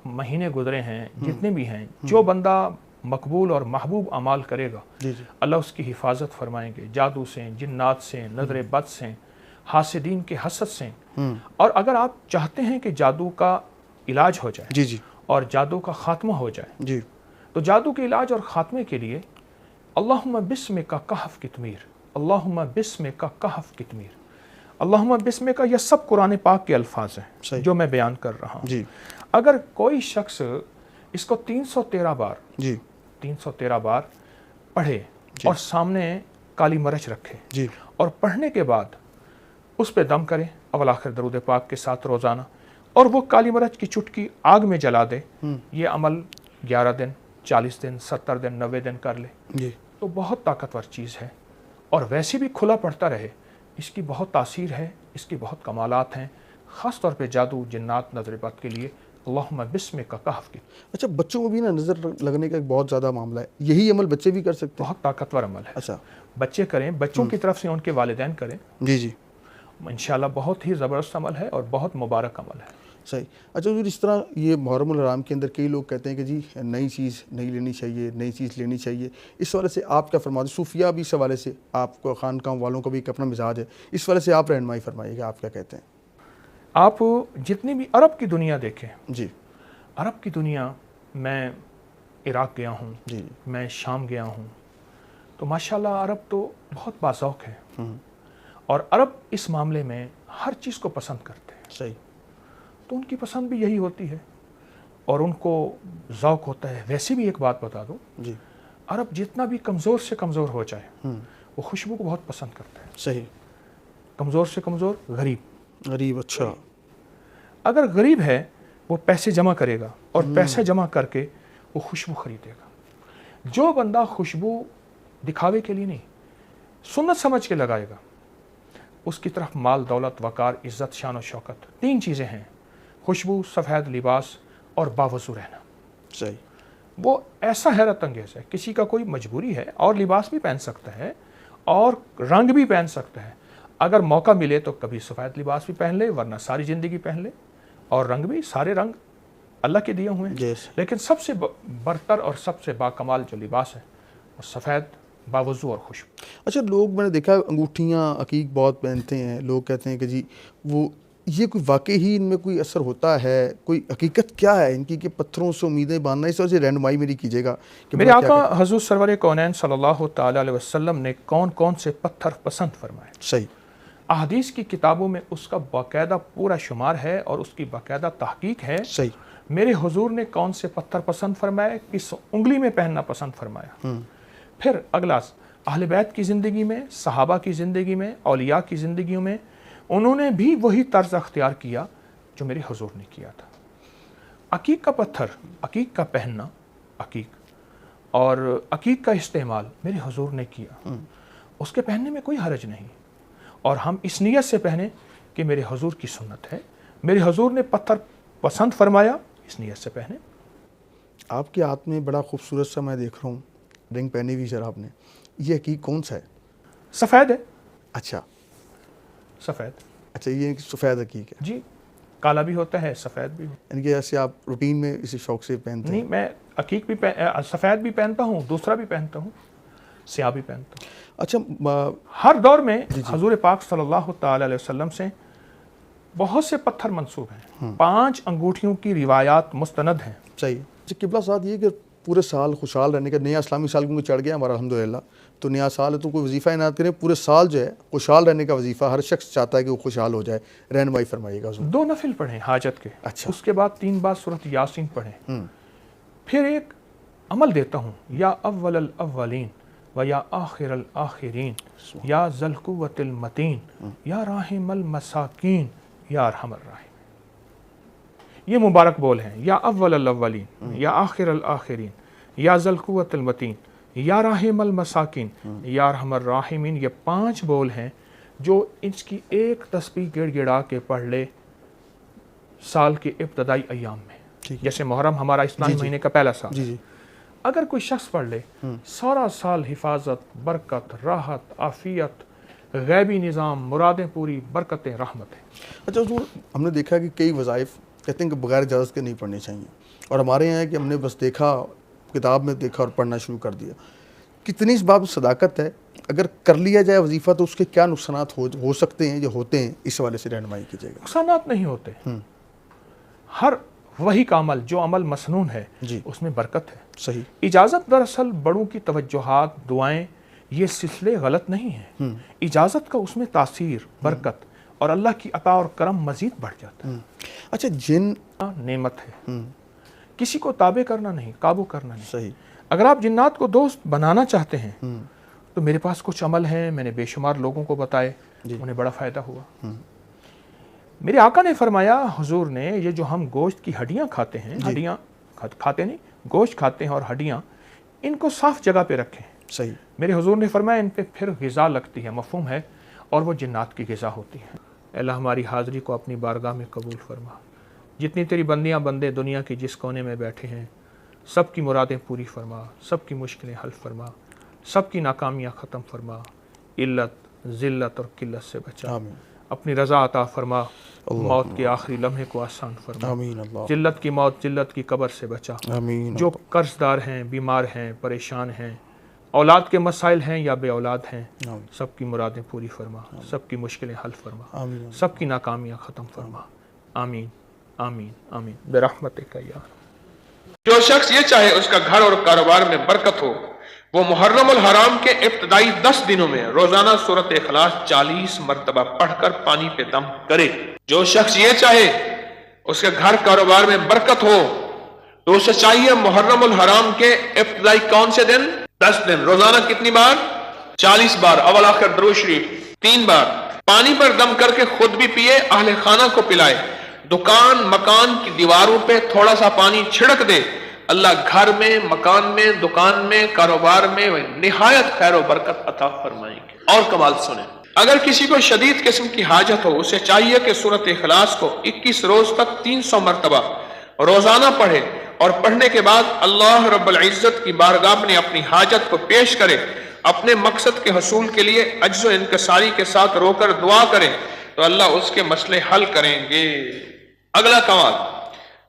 مہینے گزرے ہیں جتنے بھی ہیں، جو بندہ مقبول اور محبوب اعمال کرے گا اللہ اس کی حفاظت فرمائیں گے جادو سے، جنات سے، نظر بد سے، حاسدین کے حسد سے۔ اور اگر آپ چاہتے ہیں کہ جادو کا علاج ہو جائے اور جادو کا خاتمہ ہو جائے تو جادو کے علاج اور خاتمے کے لیے اللہم بسمک کہف کتمیر، اللہم بسمک کہف کتمیر، اللہم بسمک، یہ سب قرآن پاک کے الفاظ ہیں جو میں بیان کر رہا ہوں۔ اگر کوئی شخص اس کو 313 بار پڑھے اور سامنے کالی مرچ رکھے اور پڑھنے کے بعد اس پہ دم کرے اول آخر درود پاک کے ساتھ روزانہ، اور وہ کالی مرچ کی چٹکی آگ میں جلا دے، یہ عمل 11 دن، 40 دن، 70 دن، 90 دن کر لے تو بہت طاقتور چیز ہے، اور ویسے بھی کھلا پڑتا رہے، اس کی بہت تاثیر ہے، اس کی بہت کمالات ہیں، خاص طور پہ جادو، جنات، نظر بد کے لیے اللہم بسمک کہف کی۔ اچھا، بچوں کو بھی نا نظر لگنے کا ایک بہت زیادہ معاملہ ہے، یہی عمل بچے بھی کر سکتے ہیں؟ بہت طاقتور عمل ہے۔ اچھا، بچے کریں، بچوں کی طرف سے ان کے والدین کریں، انشاءاللہ بہت ہی زبردست عمل ہے اور بہت مبارک عمل ہے۔ صحیح۔ اچھا حضور، اس طرح یہ محرم الحرام کے اندر کئی لوگ کہتے ہیں کہ جی نئی چیز نہیں لینی چاہیے، نئی چیز لینی چاہیے، اس حوالے سے آپ کیا فرماتے ہیں؟ صوفیہ بھی اس حوالے سے، آپ کو خانقاہ والوں کا بھی ایک اپنا مزاج ہے، اس حوالے سے آپ رہنمائی فرمائیے گا، آپ کیا کہتے ہیں؟ آپ جتنی بھی عرب کی دنیا دیکھیں، عرب کی دنیا، میں عراق گیا ہوں، میں شام گیا ہوں، تو ماشاءاللہ عرب تو بہت باذوق ہے، اور عرب اس معاملے میں ہر چیز کو پسند کرتے ہیں۔ صحیح۔ تو ان کی پسند بھی یہی ہوتی ہے اور ان کو ذوق ہوتا ہے۔ ویسے بھی ایک بات بتا دوں، عرب جتنا بھی کمزور سے کمزور ہو جائے وہ خوشبو کو بہت پسند کرتا ہے۔ صحیح۔ کمزور سے کمزور، غریب، اچھا، اگر غریب ہے وہ پیسے جمع کرے گا اور پیسے جمع کر کے وہ خوشبو خریدے گا۔ جو بندہ خوشبو دکھاوے کے لیے نہیں، سنت سمجھ کے لگائے گا، اس کی طرف مال، دولت، وقار، عزت، شان و شوکت، 3 چیزیں ہیں، خوشبو، سفید لباس اور باوضو رہنا۔ صحیح۔ وہ ایسا حیرت انگیز ہے، کسی کا کوئی مجبوری ہے اور لباس بھی پہن سکتا ہے اور رنگ بھی پہن سکتا ہے، اگر موقع ملے تو کبھی سفید لباس بھی پہن لے، ورنہ ساری زندگی پہن لے، اور رنگ بھی، سارے رنگ اللہ کے دیے ہوئے ہیں، لیکن سب سے برتر اور سب سے باکمال جو لباس ہے وہ سفید، باوضو اور خوشبو۔ اچھا، لوگ میں نے دیکھا انگوٹھیاں عقیق بہت پہنتے ہیں، لوگ کہتے ہیں کہ جی وہ یہ کوئی واقعی ہی ان میں کوئی اثر ہوتا ہے، کوئی حقیقت کیا ہے ان کی کہ پتھروں سے امیدیں باندھنا؟ اس وجہ سے رہنمائی میری کیجیے گا۔ میرے آقا حضور سرور کونین صلی اللہ تعالی علیہ وسلم نے کون کون سے پتھر پسند فرمائے؟ صحیح۔ احادیث کی کتابوں میں اس کا باقاعدہ پورا شمار ہے اور اس کی باقاعدہ تحقیق ہے۔ صحیح۔ میرے حضور نے کون سے پتھر پسند فرمائے، کس انگلی میں پہننا پسند فرمایا۔ پھر اگلا، اہل بیت کی زندگی میں، صحابہ کی زندگی میں، اولیاء کی زندگیوں میں انہوں نے بھی وہی طرز اختیار کیا جو میرے حضور نے کیا تھا۔ عقیق کا پتھر، عقیق کا پہننا، عقیق اور عقیق کا استعمال میرے حضور نے کیا، اس کے پہننے میں کوئی حرج نہیں، اور ہم اس نیت سے پہنیں کہ میرے حضور کی سنت ہے، میرے حضور نے پتھر پسند فرمایا، اس نیت سے پہنیں۔ آپ کے ہاتھ میں بڑا خوبصورت سا میں دیکھ رہا ہوں رنگ پہنی ہوئی، سر آپ نے، یہ عقیق کون سا ہے؟ سفید ہے۔ اچھا، سفید۔ اچھا، یہ سفید عقیق ہے؟ جی، کالا بھی ہوتا ہے، سفید بھی ہوتا ہے۔ یعنی کہ ایسے آپ روٹین میں اسی شوق سے پہنتے ہیں؟ نہیں، میں عقیق بھی سفید بھی پہنتا ہوں، دوسرا بھی پہنتا ہوں، سیاہ بھی پہنتا ہوں۔ اچھا، ہر دور میں حضور پاک صلی اللہ تعالی علیہ وسلم سے بہت سے پتھر منسوب ہیں، 5 انگوٹھیوں کی روایات مستند ہیں۔ صحیح۔ اچھا قبلہ ساتھ یہ کہ پورے سال خوشحال رہنے کا، نیا اسلامی سال کیونکہ چڑھ گیا ہمارا الحمدللہ، تو نیا سال ہے تو کوئی وظیفہ عنایت کریں، پورے سال جو ہے خوشحال رہنے کا وظیفہ ہر شخص چاہتا ہے کہ وہ خوشحال ہو جائے، رہنمائی فرمائیے گا حضور۔ 2 نفل پڑھیں حاجت کے، اچھا، اس کے بعد 3 بار سورۃ یاسین پڑھیں۔ پھر ایک عمل دیتا ہوں، یا اول الاولین و یا آخر الآخرین یا ذی القوۃ المتین یا راحم المساکین یا ارحم الراحمین۔ یہ مبارک بول ہیں، یا اول الاولین یا آخر الآخرین یا ذی القوۃ المتین یا راحم المساکین یا ارحم الراحمین۔ یہ 5 بول ہیں جو اس کی ایک تسبیح گڑ گڑا کے پڑھ لے سال کے ابتدائی ایام میں، جیسے محرم ہمارا اسلامی مہینے کا پہلا سال، اگر کوئی شخص پڑھ لے، سارا سال حفاظت، برکت، راحت، عافیت، غیبی نظام، مرادیں پوری، برکتیں، رحمتیں۔ اچھا حضور، ہم نے دیکھا کہ کئی وظائف کہتے ہیں کہ بغیر اجازت کے نہیں پڑھنے چاہیے، اور ہمارے یہاں ہے کہ ہم نے بس دیکھا، کتاب میں دیکھا اور پڑھنا شروع کر دیا. کتنی اس بات میں صداقت ہے؟ اگر کر لیا جائے وظیفہ تو اس کے کیا نقصانات ہو سکتے ہیں یا ہوتے ہیں، اس حوالے سے رہنمائی کیجیے گا. نقصانات نہیں ہوتے. ہر وہی کا عمل جو عمل مسنون ہے جی اس میں برکت ہے. صحیح. اجازت دراصل بڑوں کی توجہات، دعائیں، یہ سلسلے غلط نہیں ہیں. اجازت کا اس میں تاثیر، برکت اور اللہ کی عطا اور کرم مزید بڑھ جاتا ہے. اچھا جن نعمت ہے، کسی کو تابع کرنا نہیں، قابو کرنا نہیں. صحیح. اگر آپ جنات کو دوست بنانا چاہتے ہیں تو میرے پاس کچھ عمل ہیں، میں نے بے شمار لوگوں کو بتائے، انہیں بڑا فائدہ ہوا. میرے آقا نے فرمایا، حضور نے، یہ جو ہم گوشت کی ہڈیاں کھاتے ہیں، ہڈیاں کھاتے نہیں، گوشت کھاتے ہیں اور ہڈیاں، ان کو صاف جگہ پہ رکھیں. صحیح. میرے حضور نے فرمایا ان پہ پھر غذا لگتی ہے، مفہوم ہے، اور وہ جنات کی غذا ہوتی ہے. اللہ ہماری حاضری کو اپنی بارگاہ میں قبول فرما. جتنی تیری بندیاں بندے دنیا کی جس کونے میں بیٹھے ہیں، سب کی مرادیں پوری فرما، سب کی مشکلیں حل فرما، سب کی ناکامیاں ختم فرما، علت، ذلت اور قلت سے بچا. آمین. اپنی رضا عطا فرما. موت کے آخری لمحے کو آسان فرما. آمین. اللہ. ذلت کی موت، ذلت کی قبر سے بچا. آمین. جو قرض دار ہیں، بیمار ہیں، پریشان ہیں، اولاد کے مسائل ہیں یا بے اولاد ہیں، آمین. سب کی مرادیں پوری فرما، سب کی مشکلیں حل فرما، آمین. سب کی ناکامیاں ختم فرما. آمین آمین آمین برحمتک یا رب. جو شخص یہ چاہے اس کا گھر اور کاروبار میں برکت ہو، وہ محرم الحرام کے ابتدائی 10 دنوں میں روزانہ سورۃ اخلاص 40 مرتبہ پڑھ کر پانی پہ دم کرے. جو شخص یہ چاہے اس کے گھر کاروبار میں برکت ہو تو اسے چاہیے محرم الحرام کے ابتدائی کون سے دن؟ 10 دن، روزانہ کتنی بار؟ 40 بار. اول آخر درود شریف 3 بار. پانی پر دم کر کے خود بھی پیے، اہل خانہ کو پلائے. دکان مکان کی دیواروں پہ تھوڑا سا پانی چھڑک دے. اللہ گھر میں، مکان میں، دکان میں، کاروبار میں نہایت خیر و برکت عطا فرمائیں گے. اور کمال سنیں، اگر کسی کو شدید قسم کی حاجت ہو، اسے چاہیے کہ سورۃ اخلاص کو 21 روز تک 300 مرتبہ روزانہ پڑھے، اور پڑھنے کے بعد اللہ رب العزت کی بارگاہ میں اپنی حاجت کو پیش کرے. اپنے مقصد کے حصول کے لیے عجز و انکساری کے ساتھ رو کر دعا کرے تو اللہ اس کے مسئلے حل کریں گے. اگلا کمال،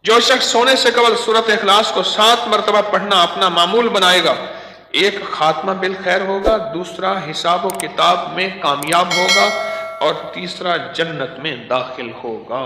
جو شخص سونے سے قبل سورۃ اخلاص کو 7 مرتبہ پڑھنا اپنا معمول بنائے گا، ایک خاتمہ بالخیر ہوگا، دوسرا حساب و کتاب میں کامیاب ہوگا، اور تیسرا جنت میں داخل ہوگا.